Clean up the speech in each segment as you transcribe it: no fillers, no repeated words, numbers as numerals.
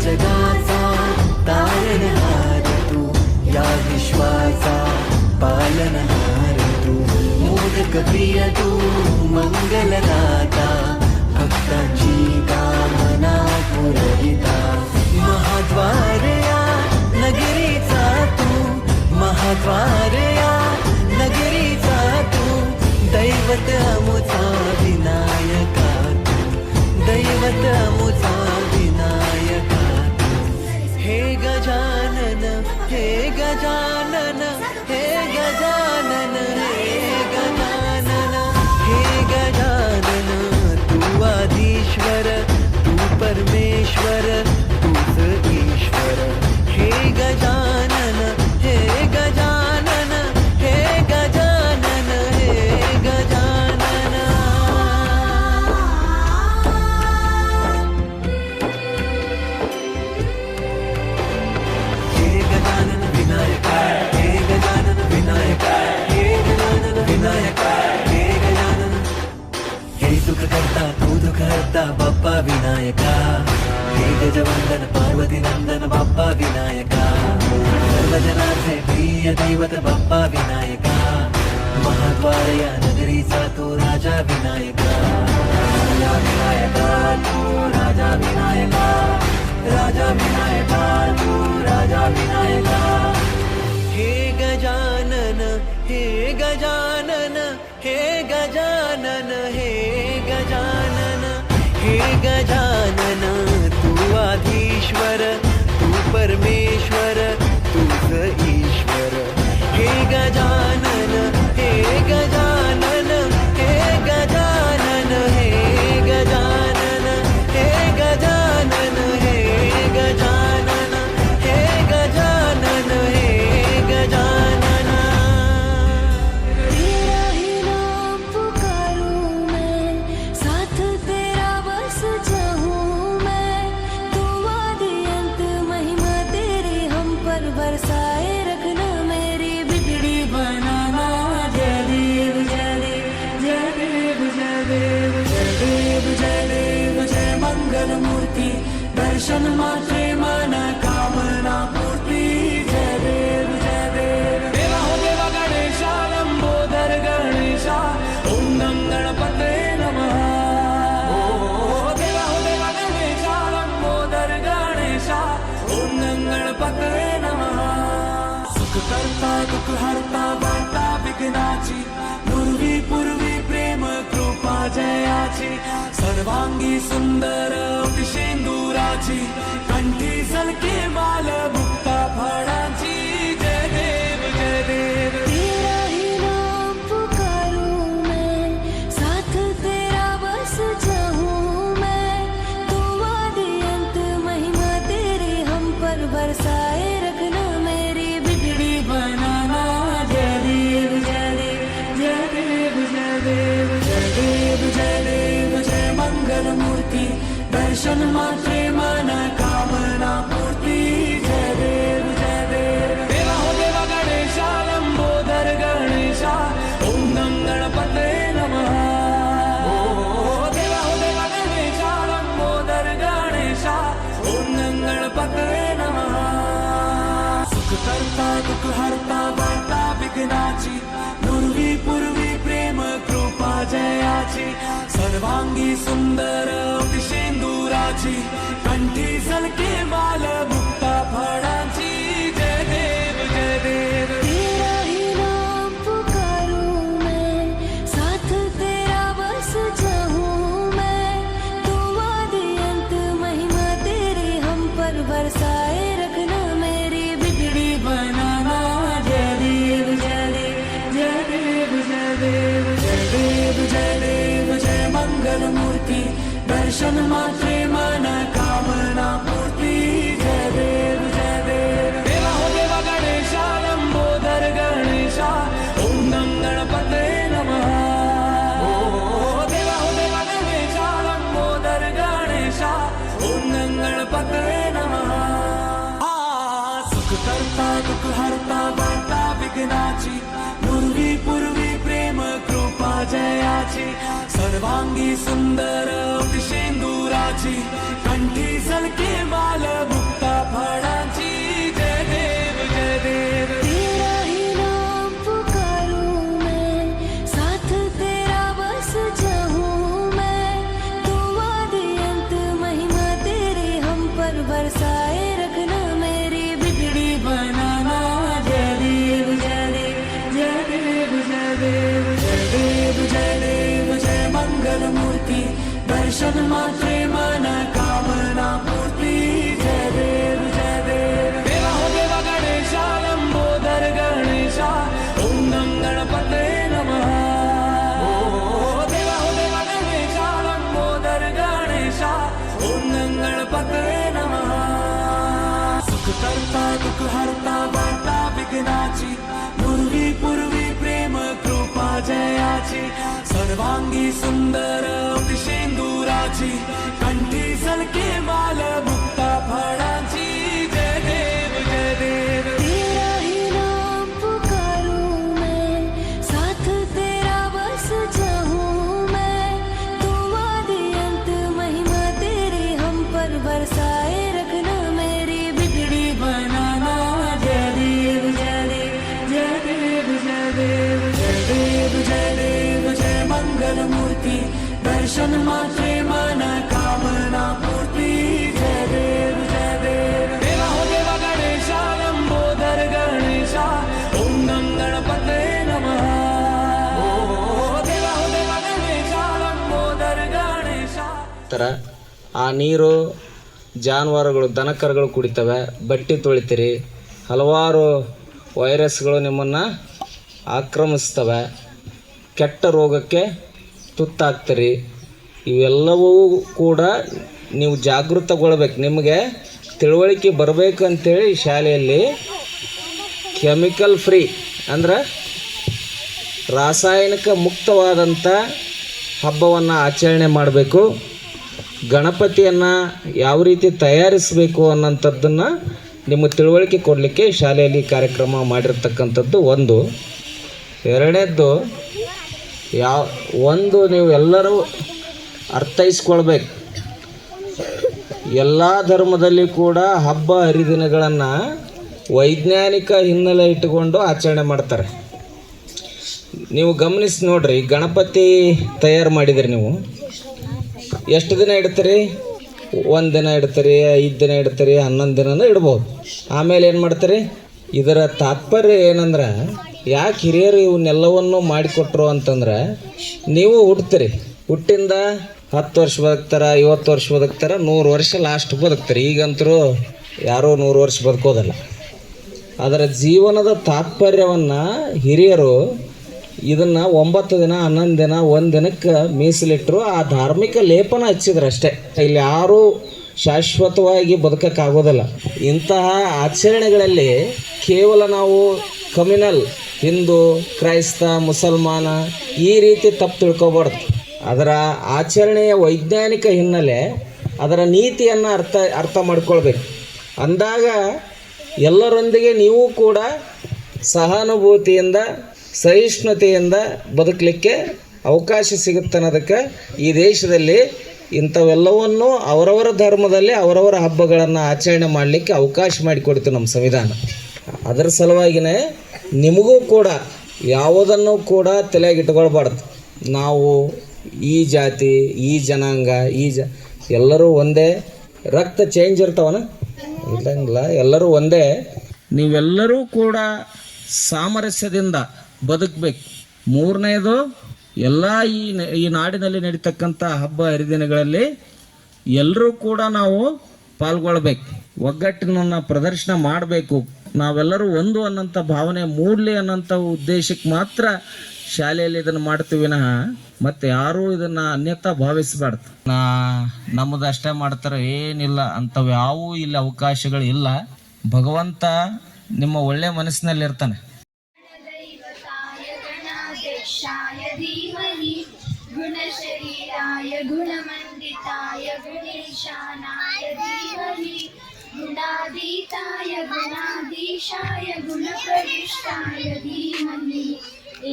जगाचा तारणहार तू, या विश्वाचा पालनहार तू, मोदक प्रिय तू, मंगलदाता, भक्तांची कामना पुरविता, महाद्वार या नगरीचा तू, महाद्वार या नगरीचा तू, दैवत अमुचा विनायका तू, दैवत अमुचा विनायका तू. हे गजानन, हे गजानन, हे गजानन, हे गजानन, हे गजानन, तू आदिश्वर, तू परमेश्वर, तूच ईश्वर. हे गजानन, हे गजानन, हे गजानन, हे गजानन. हे गजानन विनायका, हे गजानन विनायका, हे गजानन विनायका, हे गजानन. हे सुख करता तू दुःख हरता बाप्पा विनायका, हे गजवंदन पार्वती नंदन बाप्पा विनायका, सर्वजनाचे प्रिय दैवत बाप्पा विनायका, महाद्वार या नगरीचा तू राजा विनायका, राजा विनायका तू राजा विनायका, राजा विनायका तू राजा विनायका. हे गजानन, हे गजानन, हे गजानन, हे गजानन, हे गजानन, तू आधीश्वर, तू परमेश्वर, तूच ईश्वर. हे गजानन, हे गजानन, हे गजानन, हे गजानन, हे गजानन, हे गजानन, हे गजानन, हे गजानन. तेरा ही नाम पुकारूं मैं, साथ तेरा बस चाहूं मैं, तू आदि अंत महिमा तेरी हम पर बरसाए रखना, मेरी बिगड़ी बनाना. जय देव जय देव जय देव जय देव जय देव जय देव जय मंगल मूर्ति, दर्शन मात्रे मन कामना पूर्ति. जय देव जय देव. देवा हो देवा गणेशा, लंबोदर गणेशा, ओम नम गणपते नमः. ओ देवा हो देवा गणेशा, लंबोदर गणेशा, ओम नम गणपते नमः. सुख करता दुःख हरता वार्ता विघ्नाची, पूर्वी प्रेम कृपा जयाची, सर्वांगी सुंदर शेंदुराची, कंठी सलके माल मुक्ता फळाची. जय देव जय देव. तेरा ही नाम पुकारूं मैं, साथ तेरा बस चाहूं मैं, तू आदि अंत महिमा तेरी हम पर बरसाए रखना, मेरी बिगड़ी बनाना. जय देव जय देव जय देव जय देव जय देव जय देव जय मंगल मूर्ति, दर्शन मात्रे मन कामना पूर्ति. जय देव जय देव. देवा हो देवा गणेशा, लंबोदर गणेशा, ओम नम गणपते नमः. ओ देवा हो देवा गणेशा, लंबोदर गणेशा, ओम नम गणपते नमः. सुख करता दुःख हरता वार्ता विघ्नाची, पूर्वी प्रेम कृपा जयाची, सर्वांगी सुंदर शेंदुराची, कंठी सलके माल मुक्ता फळाची. जय देव जय देव. तेरा ही नाम पुकारूं मैं, साथ तेरा बस चाहूं मैं, तू आदि अंत महिमा तेरी हम पर बरसाए रखना, मेरी बिगड़ी बनाना. जय देव जय देव जय देव जय देव जय देव जय देव जय मंगल मूर्ति, दर्शन मात्रे मन कामना पूर्ति. जय देव जय देव. देवा हो देवा गणेशा, लंबोदर गणेशा, ओम नम गणपते नमः. ओ देवा हो देवा गणेशा, लंबोदर गणेशा, ओम नम गणपते नमः. सुख करता दुःख हरता वार्ता विघ्नाची, पूर्वी प्रेम कृपा जयाची, सर्वांगी सुंदर शेंदुराची, कंठी सलके माल माल मुक्ता फळांची जय देव जय देव तेरा ही नाम पुकारूं मैं, साथ तेरा बस चाहूं मैं। तुम आदि अंत महिमा तेरी हम पर बरसाए रखना, मेरी बिगड़ी बनाना जय देव जय देव जय देव जय देव जय देव जय देव जय मंगल मूर्ति दर्शन मात्रे मन कामना पूर्ती जय देव जय देव देवा हो देवा गणेशा लंबोदर गणेशा ओम नम गणपते नमः देवा हो देवा गणेशा लंबोदर गणेशा ओम नम गणपते नमः सुख करता दुःख हरता वार्ता विघ्नाची पूर्वी पूर्वी प्रेम कृपा जयाची सर्वांगी सुंदर शेंदुराची कंठी सलके माल मुक्ता फळांची जय देव जय देव तेरा ही नाम पुकारूं मैं, साथ तेरा बस चाहूं मैं। तुम आदि अंत महिमा तेरी हम पर बरसाए रखना, मेरी बिगड़ी बनाना जय देव जय देव जय देव जय देव जय देव जय देव जय मंगल मूर्ति दर्शन मात्रे मन कामना पूर्ती जय देव जय देव देवा हो देवा गणेशा लंबोदर गणेशा ओम नम गणपते नमः देवा हो देवा गणेशा लंबोदर गणेशा ಥರ ಆ ನೀರು ಜಾನುವಾರುಗಳು ದನಕರುಗಳು ಕುಡಿತವೆ, ಬಟ್ಟೆ ತೊಳಿತೀರಿ, ಹಲವಾರು ವೈರಸ್ಗಳು ನಿಮ್ಮನ್ನು ಆಕ್ರಮಿಸ್ತವೆ, ಕೆಟ್ಟ ರೋಗಕ್ಕೆ ತುತ್ತಾಗ್ತೀರಿ. ಇವೆಲ್ಲವೂ ಕೂಡ ನೀವು ಜಾಗೃತಗೊಳ್ಬೇಕು. ನಿಮಗೆ ತಿಳುವಳಿಕೆ ಬರಬೇಕಂತೇಳಿ ಶಾಲೆಯಲ್ಲಿ ಕೆಮಿಕಲ್ ಫ್ರೀ ಅಂದ್ರೆ ರಾಸಾಯನಿಕ ಮುಕ್ತವಾದಂಥ ಹಬ್ಬವನ್ನು ಆಚರಣೆ ಮಾಡಬೇಕು. ಗಣಪತಿಯನ್ನು ಯಾವ ರೀತಿ ತಯಾರಿಸಬೇಕು ಅನ್ನೋಂಥದ್ದನ್ನು ನಿಮಗೆ ತಿಳುವಳಿಕೆ ಕೊಡಲಿಕ್ಕೆ ಶಾಲೆಯಲ್ಲಿ ಕಾರ್ಯಕ್ರಮ ಮಾಡಿರ್ತಕ್ಕಂಥದ್ದು ಒಂದು. ಎರಡನೇದ್ದು ನೀವು ಎಲ್ಲರೂ ಅರ್ಥೈಸ್ಕೊಳ್ಬೇಕು. ಎಲ್ಲ ಧರ್ಮದಲ್ಲಿ ಕೂಡ ಹಬ್ಬ ಹರಿದಿನಗಳನ್ನು ವೈಜ್ಞಾನಿಕ ಹಿನ್ನೆಲೆ ಇಟ್ಟುಕೊಂಡು ಆಚರಣೆ ಮಾಡ್ತಾರೆ. ನೀವು ಗಮನಿಸಿ ನೋಡ್ರಿ, ಗಣಪತಿ ತಯಾರು ಮಾಡಿದ್ರಿ, ನೀವು ಎಷ್ಟು ದಿನ ಇಡ್ತೀರಿ? 1 ದಿನ ಇಡ್ತೀರಿ, 5 ದಿನ ಇಡ್ತೀರಿ, 11 ದಿನನೂ ಇಡ್ಬೋದು. ಆಮೇಲೆ ಏನು ಮಾಡ್ತೀರಿ? ಇದರ ತಾತ್ಪರ್ಯ ಏನಂದ್ರೆ, ಯಾಕೆ ಹಿರಿಯರು ಇವನ್ನೆಲ್ಲವನ್ನು ಮಾಡಿಕೊಟ್ರು ಅಂತಂದ್ರೆ, ನೀವು ಹುಟ್ತೀರಿ, ಹುಟ್ಟಿಂದ 10 ವರ್ಷ ಬದುಕ್ತಾರೆ, 50 ವರ್ಷ ಬದುಕ್ತಾರೆ, 100 ವರ್ಷ ಲಾಸ್ಟ್ ಬದುಕ್ತಾರೆ. ಈಗಂತರೂ ಯಾರೂ 100 ವರ್ಷ ಬದುಕೋದಲ್ಲ. ಅದರ ಜೀವನದ ತಾತ್ಪರ್ಯವನ್ನು ಹಿರಿಯರು ಇದನ್ನು 9 ದಿನ, 11 ದಿನ, 1 ದಿನಕ್ಕೆ ಮೀಸಲಿಟ್ಟರು. ಆ ಧಾರ್ಮಿಕ ಲೇಪನ ಹಚ್ಚಿದ್ರು ಅಷ್ಟೇ. ಇಲ್ಲಿ ಯಾರೂ ಶಾಶ್ವತವಾಗಿ ಬದುಕೋಕ್ಕಾಗೋದಿಲ್ಲ. ಇಂತಹ ಆಚರಣೆಗಳಲ್ಲಿ ಕೇವಲ ನಾವು ಕಮ್ಯುನಲ್ ಹಿಂದೂ, ಕ್ರೈಸ್ತ, ಮುಸಲ್ಮಾನ ಈ ರೀತಿ ತಪ್ಪು ತಿಳ್ಕೊಬಾರ್ದು. ಅದರ ಆಚರಣೆಯ ವೈಜ್ಞಾನಿಕ ಹಿನ್ನೆಲೆ, ಅದರ ನೀತಿಯನ್ನು ಅರ್ಥ ಮಾಡ್ಕೊಳ್ಬೇಕು. ಅಂದಾಗ ಎಲ್ಲರೊಂದಿಗೆ ನೀವು ಕೂಡ ಸಹಾನುಭೂತಿಯಿಂದ, ಸಹಿಷ್ಣುತೆಯಿಂದ ಬದುಕಲಿಕ್ಕೆ ಅವಕಾಶ ಸಿಗುತ್ತೆ ಅನ್ನೋದಕ್ಕೆ ಈ ದೇಶದಲ್ಲಿ ಇಂಥವೆಲ್ಲವನ್ನೂ ಅವರವರ ಧರ್ಮದಲ್ಲಿ ಅವರವರ ಹಬ್ಬಗಳನ್ನು ಆಚರಣೆ ಮಾಡಲಿಕ್ಕೆ ಅವಕಾಶ ಮಾಡಿಕೊಡ್ತು ನಮ್ಮ ಸಂವಿಧಾನ. ಅದರ ಸಲುವಾಗಿಯೇ ನಿಮಗೂ ಕೂಡ ಯಾವುದನ್ನು ಕೂಡ ತಲೆಗೆ ಇಟ್ಕೊಳ್ಬಾರ್ದು. ನಾವು ಈ ಜಾತಿ, ಈ ಜನಾಂಗ, ಎಲ್ಲರೂ ಒಂದೇ. ರಕ್ತ ಚೇಂಜ್ ಇರ್ತಾವನ? ಇಲ್ಲಂಗಿಲ್ಲ, ಎಲ್ಲರೂ ಒಂದೇ. ನೀವೆಲ್ಲರೂ ಕೂಡ ಸಾಮರಸ್ಯದಿಂದ ಬದುಕಬೇಕು. ಮೂರನೇದು, ಎಲ್ಲ ಈ ನಾಡಿನಲ್ಲಿ ನಡೀತಕ್ಕಂಥ ಹಬ್ಬ ಹರಿದಿನಗಳಲ್ಲಿ ಎಲ್ಲರೂ ಕೂಡ ನಾವು ಪಾಲ್ಗೊಳ್ಬೇಕು, ಒಗ್ಗಟ್ಟಿನನ್ನು ಪ್ರದರ್ಶನ ಮಾಡಬೇಕು. ನಾವೆಲ್ಲರೂ ಒಂದು ಅನ್ನೋಂಥ ಭಾವನೆ ಮೂಡಲಿ ಅನ್ನೋಂಥ ಉದ್ದೇಶಕ್ಕೆ ಮಾತ್ರ ಶಾಲೆಯಲ್ಲಿ ಇದನ್ನು ಮಾಡ್ತೀವಿ ವಿನಃ ಮತ್ತು ಯಾರೂ ಇದನ್ನು ಅನ್ಯತಾ ಭಾವಿಸಬಾರ್ದು. ನಮ್ಮದು ಅಷ್ಟೇ ಮಾಡ್ತಾರೆ, ಏನಿಲ್ಲ, ಅಂಥವು ಯಾವೂ ಇಲ್ಲಿ ಅವಕಾಶಗಳು ಇಲ್ಲ. ಭಗವಂತ ನಿಮ್ಮ ಒಳ್ಳೆ ಮನಸ್ಸಿನಲ್ಲಿರ್ತಾನೆ. गुणशरीराय गुणमण्डिताय गुणेशानाय धीमहि गुणातीताय गुणाधीशाय गुणप्रविष्टाय धीमहि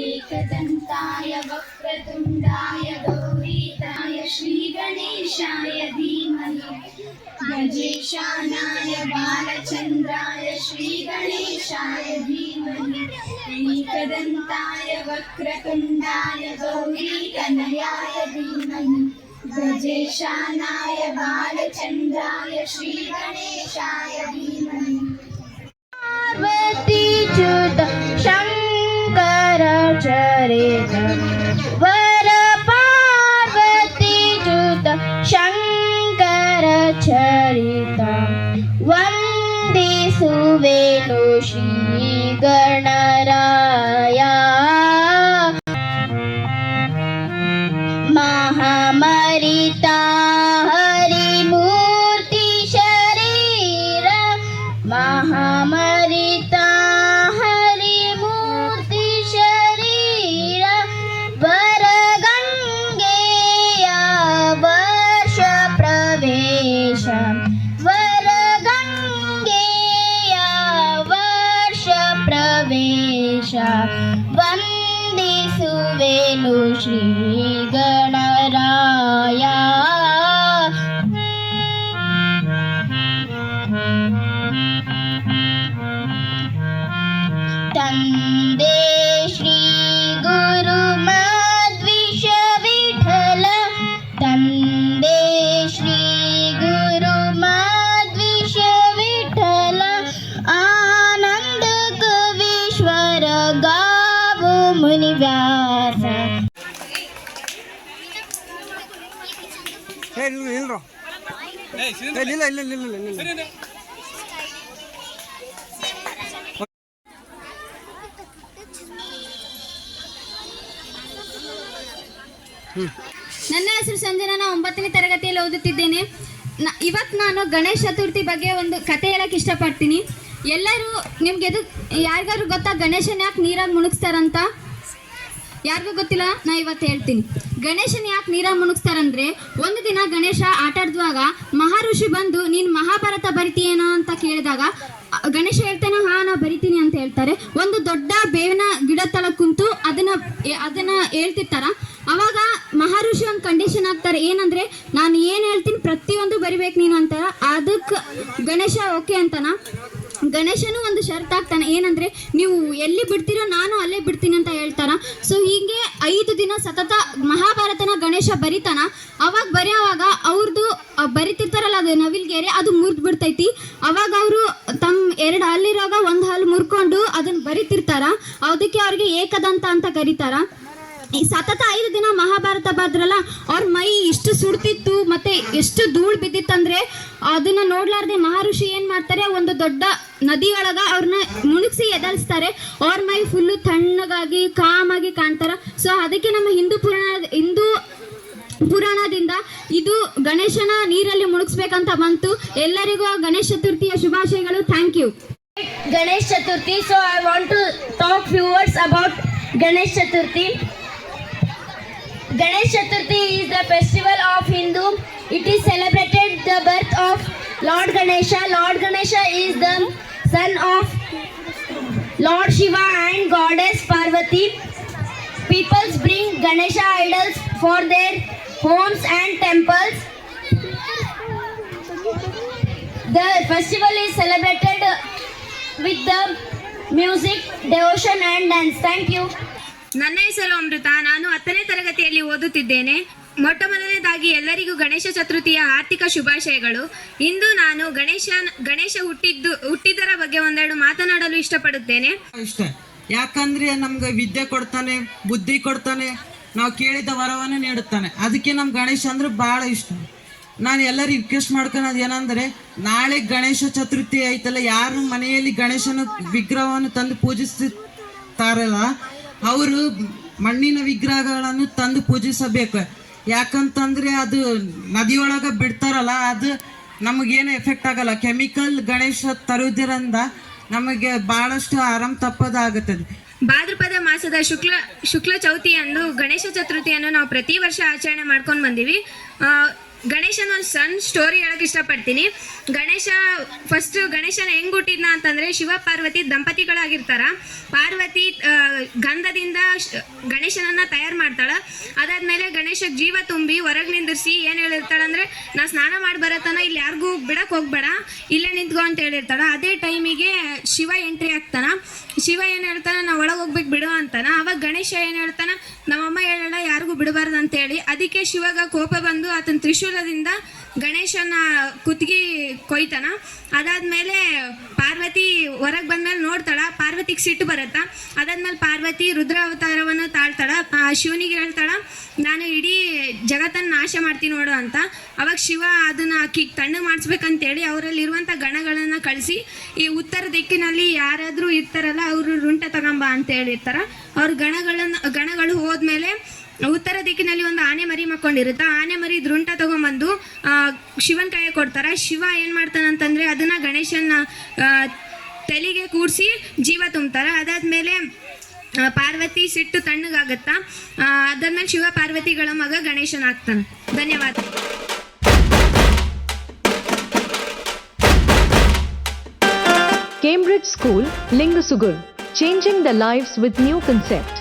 एकदन्ताय वक्रतुण्डाय गौरीताय श्रीगणेशाय धीमहि गजेशानाय बालचन्द्राय श्रीगणेशाय धीमहि एकदन्ताय वक्रतुण्डाय गौरीतनयाय धीमहि गजेशानाय बालचन्द्राय श्रीगणेशाय धीमहि पार्वतीच्युत शङ्करचरित वर पार्वतीच्युत शङ्करचरित ವಂದಿಸುವೆನು ಶ್ರೀ ಗಣರಾಯ ಮಹಾಮರಿತ ಹರಿಮೂರ್ತಿ ಶರೀರ ಮಹಾಮರಿತ ಹರಿಮೂರ್ತಿ ಶರೀರ ವರಗಂಗೆಯ ವರ್ಷ ಪ್ರವೇಶ ವರಗಂಗೆಯ ವರ್ಷ ಪ್ರವೇಶ ವಂದಿಸುವೆನು ಶ್ರೀ ಗಣರಾಯ ತಂದೆ ಶ್ರೀ ಗುರು ಮಧ್ವಿಷ ವಿಠಲ ತಂದೆ ಶ್ರೀ ಗುರು ಮಧ್ವಿಷ ವಿಠಲ ಆನಂದ ಕವೀಶ್ವರ ಗಾವು ಮುನಿವ್ಯಾಸ ನನ್ನ ಹೆಸರು ಸಂಜನಾ, 9ನೇ ತರಗತಿಯಲ್ಲಿ ಓದುತ್ತಿದ್ದೇನೆ. ಇವತ್ತು ನಾನು ಗಣೇಶ ಚತುರ್ಥಿ ಬಗ್ಗೆ ಒಂದು ಕತೆ ಹೇಳಕ್ಕೆ ಇಷ್ಟಪಡ್ತೀನಿ. ಎಲ್ಲರೂ ನಿಮ್ಗೆ ಯಾರಿಗಾದ್ರು ಗೊತ್ತಾ ಗಣೇಶನ ಯಾಕೆ ನೀರಾಗಿ ಮುಳುಗಿಸ್ತಾರಂತ? ಯಾರಿಗೂ ಗೊತ್ತಿಲ್ಲ, ನಾ ಇವತ್ತು ಹೇಳ್ತೀನಿ. ಗಣೇಶನ ಯಾಕೆ ನೀರಾಗಿ ಮುಳುಗಿಸ್ತಾರಂದ್ರೆ, ಒಂದು ದಿನ ಗಣೇಶ ಆಟ ಆಡುವಾಗ ಮಹಾಋಷಿ ಬಂದು ನೀನು ಮಹಾಭಾರತ ಬರಿತೀಯೇನೋ ಅಂತ ಕೇಳಿದಾಗ ಗಣೇಶ ಹೇಳ್ತಾನೆ, ಹಾ ನಾ ಬರಿತೀನಿ ಅಂತ ಹೇಳ್ತಾರೆ. ಒಂದು ದೊಡ್ಡ ಬೇವಿನ ಗಿಡ ತಳ ಕುಂತು ಅದನ್ನ ಹೇಳ್ತಿರ್ತಾರ. ಅವಾಗ ಮಹಾಋಷಿ ಒಂದು ಕಂಡೀಷನ್ ಹಾಕ್ತಾರೆ, ಏನಂದ್ರೆ ನಾನು ಏನು ಹೇಳ್ತೀನಿ ಪ್ರತಿಯೊಂದು ಬರಿಬೇಕು ನೀನು ಅಂತಾರ. ಅದಕ್ಕೆ ಗಣೇಶ ಓಕೆ ಅಂತಾನ. ಗಣೇಶನು ಒಂದು ಷರತ್ತು ಹಾಕ್ತಾನೆ, ಏನಂದ್ರೆ ನೀವು ಎಲ್ಲಿ ಬಿಡ್ತೀರೋ ನಾನು ಅಲ್ಲೇ ಬಿಡ್ತೀನಿ ಅಂತ ಹೇಳ್ತಾರ. ಸೊ ಹೀಗೆ 5 ದಿನ ಸತತ ಮಹಾಭಾರತನ ಗಣೇಶ ಬರಿತಾನ. ಅವಾಗ ಬರೆಯುವಾಗ ಅವ್ರದ್ದು ಬರಿತಿರ್ತಾರಲ್ಲ, ಅದು ನವಿಲ್ಗೆರೆ ಅದು ಮುರಿದು ಬಿಡ್ತೈತಿ. ಅವಾಗ ಅವರು ತಮ್ಮ 2 ಹಲ್ಲಿರುವಾಗ 1 ಹಲ್ಲು ಮುರ್ಕೊಂಡು ಅದನ್ನ ಬರಿತಿರ್ತಾರ. ಅದಕ್ಕೆ ಅವ್ರಿಗೆ ಏಕದಂತ ಅಂತ ಕರೀತಾರ. ಈ ಸತತ 5 ದಿನ ಮಹಾಭಾರತ ಬರೆದ್ರಲ್ಲ, ಅವ್ರ ಮೈ ಇಷ್ಟು ಸುಡ್ತಿತ್ತು ಮತ್ತೆ ಎಷ್ಟು ಧೂಳು ಬಿದ್ದಿತ್ತಂದ್ರೆ ಅದನ್ನ ನೋಡ್ಲಾರ್ದೆ ಮಹರ್ಷಿ ಏನ್ ಮಾಡ್ತಾರೆ, ಒಂದು ದೊಡ್ಡ ನದಿ ಒಳಗ ಅವ್ರನ್ನ ಮುಳುಗಿಸಿ ಎದಲ್ಸ್ತಾರೆ. ಅವ್ರ ಮೈ ಫುಲ್ಲು ತಣ್ಣಗಾಗಿ ಕಾಮಾಗಿ ಕಾಣ್ತಾರ. ಸೊ ಅದಕ್ಕೆ ನಮ್ಮ ಹಿಂದೂ ಪುರಾಣದಿಂದ ಇದು ಗಣೇಶನ ನೀರಲ್ಲಿ ಮುಳುಗಿಸ್ಬೇಕಂತ ಬಂತು. ಎಲ್ಲರಿಗೂ ಗಣೇಶ ಚತುರ್ಥಿಯ ಶುಭಾಶಯಗಳು. Thank you. Ganesh Chaturthi. So I want to talk few words about Ganesh Chaturthi. Ganesh Chaturthi is the festival of Hindu. It is celebrated the birth of Lord Ganesha. Lord Ganesha is the son of Lord Shiva and Goddess Parvati. People bring Ganesha idols for their homes and temples. The festival is celebrated with the music, devotion and dance. Thank you. ನನ್ನ ಹೆಸರು ಅಮೃತ. ನಾನು 10ನೇ ತರಗತಿಯಲ್ಲಿ ಓದುತ್ತಿದ್ದೇನೆ. ಮೊಟ್ಟ ಮೊದಲನೇದಾಗಿ ಎಲ್ಲರಿಗೂ ಗಣೇಶ ಚತುರ್ಥಿಯ ಆರ್ಥಿಕ ಶುಭಾಶಯಗಳು. ಇಂದು ನಾನು ಗಣೇಶ ಹುಟ್ಟಿದ್ದರ ಬಗ್ಗೆ ಒಂದೆರಡು ಮಾತನಾಡಲು ಇಷ್ಟಪಡುತ್ತೇನೆ. ಯಾಕಂದ್ರೆ ನಮ್ಗೆ ವಿದ್ಯೆ ಕೊಡ್ತಾನೆ, ಬುದ್ಧಿ ಕೊಡ್ತಾನೆ, ನಾವು ಕೇಳಿದ ವರವನ್ನು ನೀಡುತ್ತಾನೆ. ಅದಕ್ಕೆ ನಮ್ಗೆ ಗಣೇಶ ಅಂದ್ರೆ ಭಾಳ ಇಷ್ಟ. ನಾನು ಎಲ್ಲರೂ ರಿಕ್ವೆಸ್ಟ್ ಮಾಡ್ಕೊಳೋದು ಏನಂದ್ರೆ, ನಾಳೆ ಗಣೇಶ ಚತುರ್ಥಿ ಐತಲ್ಲ, ಯಾರು ಮನೆಯಲ್ಲಿ ಗಣೇಶನ ವಿಗ್ರಹವನ್ನು ತಂದು ಪೂಜಿಸ್ತಾರಲ್ಲ ಅವರು ಮಣ್ಣಿನ ವಿಗ್ರಹಗಳನ್ನು ತಂದು ಪೂಜಿಸಬೇಕು. ಯಾಕಂತಂದ್ರೆ ಅದು ನದಿಯೊಳಗೆ ಬಿಡ್ತಾರಲ್ಲ, ಅದು ನಮಗೇನು ಎಫೆಕ್ಟ್ ಆಗಲ್ಲ. ಕೆಮಿಕಲ್ ಗಣೇಶ ತರುವುದರಿಂದ ನಮಗೆ ಬಹಳಷ್ಟು ಆರಾಮ್ ತಪ್ಪದಾಗುತ್ತದೆ. ಭಾದ್ರಪದ ಮಾಸದ ಶುಕ್ಲ ಚೌತಿಯಂದು ಗಣೇಶ ಚತುರ್ಥಿಯನ್ನು ನಾವು ಪ್ರತಿ ವರ್ಷ ಆಚರಣೆ ಮಾಡ್ಕೊಂಡು ಬಂದೀವಿ. ಗಣೇಶನ ಒಂದು ಸಣ್ಣ ಸ್ಟೋರಿ ಹೇಳಕ್ಕೆ ಇಷ್ಟಪಡ್ತೀನಿ. ಗಣೇಶನ ಹೆಂಗ್ ಹುಟ್ಟಿದ್ನ ಅಂತಂದ್ರೆ, ಶಿವ ಪಾರ್ವತಿ ದಂಪತಿಗಳಾಗಿರ್ತಾರ. ಪಾರ್ವತಿ ಗಂಧದಿಂದ ಗಣೇಶನನ್ನ ತಯಾರು ಮಾಡ್ತಾಳ. ಅದಾದ್ಮೇಲೆ ಗಣೇಶಕ್ಕೆ ಜೀವ ತುಂಬಿ ಹೊರಗೆ ನಿಂದಿರ್ಸಿ ಏನ್ ಹೇಳಿರ್ತಾಳಂದ್ರೆ, ನಾ ಸ್ನಾನ ಮಾಡಿ ಬರತನ ಇಲ್ಲಿ ಯಾರಿಗೂ ಬಿಡಕ್ ಹೋಗ್ಬೇಡ, ಇಲ್ಲೇ ನಿಂತ್ಕೊ ಅಂತ ಹೇಳಿರ್ತಾಳ. ಅದೇ ಟೈಮಿಗೆ ಶಿವ ಎಂಟ್ರಿ ಆಗ್ತಾನ. ಶಿವ ಏನ್ ಹೇಳ್ತಾನ, ನಾ ಒಳಗೆ ಹೋಗ್ಬೇಕು ಬಿಡು ಅಂತಾನ. ಅವಾಗ ಗಣೇಶ ಏನ್ ಹೇಳ್ತಾನ, ನಮ್ಮಮ್ಮ ಹೇಳಲ್ಲ ಯಾರಿಗೂ ಬಿಡಬಾರ್ದು ಅಂತ ಹೇಳಿ. ಅದಕ್ಕೆ ಶಿವಾಗ ಕೋಪ ಬಂದು ಆತನ ತ್ರಿಶೂಲದಿಂದ ಗಣೇಶನ ಕುತ್ತಿಗೆ ಕೊಯ್ತಾನ. ಅದಾದ್ಮೇಲೆ ಪಾರ್ವತಿ ಹೊರಗೆ ಬಂದ್ಮೇಲೆ ನೋಡ್ತಾಳ. ಪಾರ್ವತಿಗೆ ಸಿಟ್ಟು ಬರುತ್ತಾ. ಅದಾದ್ಮೇಲೆ ಪಾರ್ವತಿ ರುದ್ರ ಅವತಾರವನ್ನು ತಾಳ್ತಾಳ. ಶಿವನಿಗೆ ಹೇಳ್ತಾಳ, ನಾನು ಇಡೀ ಜಗತ್ತನ್ನು ನಾಶ ಮಾಡ್ತೀನಿ ನೋಡು ಅಂತ. ಅವಾಗ ಶಿವ ಅದನ್ನ ತಣ್ಣು ಮಾಡಿಸ್ಬೇಕಂತೇಳಿ ಅವರಲ್ಲಿರುವಂಥ ಗಣಗಳನ್ನು ಕಳಿಸಿ, ಈ ಉತ್ತರ ದಿಕ್ಕಿನಲ್ಲಿ ಯಾರಾದರೂ ಇರ್ತಾರಲ್ಲ ಅವರು ರುಂಟ ತಗೊಂಬ ಅಂತ ಹೇಳಿರ್ತಾರ. ಅವ್ರ ಗಣಗಳು ಹೋದ್ಮೇಲೆ ಉತ್ತರ ದಿಕ್ಕಿನಲ್ಲಿ ಒಂದು ಆನೆ ಮರಿ ಮಕ್ಕೊಂಡಿರುತ್ತೆ. ಆನೆ ಮರಿ ರುಂಟ ತಗೊಂಬಂದು ಶಿವನ್ ಕೈಗೆ ಕೊಡ್ತಾರ. ಶಿವ ಏನ್ ಮಾಡ್ತಾನಂತಂದ್ರೆ ಅದನ್ನ ಗಣೇಶನ ತಲೆಗೆ ಕೂಡಿಸಿ ಜೀವ ತುಂಬ್ತಾರ. ಅದಾದ್ಮೇಲೆ ಪಾರ್ವತಿ ಸಿಟ್ಟು ತಣ್ಣಗಾಗತ್ತಾ. ಅದಾದ್ಮೇಲೆ ಶಿವ ಪಾರ್ವತಿಗಳ ಮಗ ಗಣೇಶನ್ ಆಗ್ತಾನ. ಧನ್ಯವಾದ. Cambridge School, Lingasugur, changing the lives with new concept.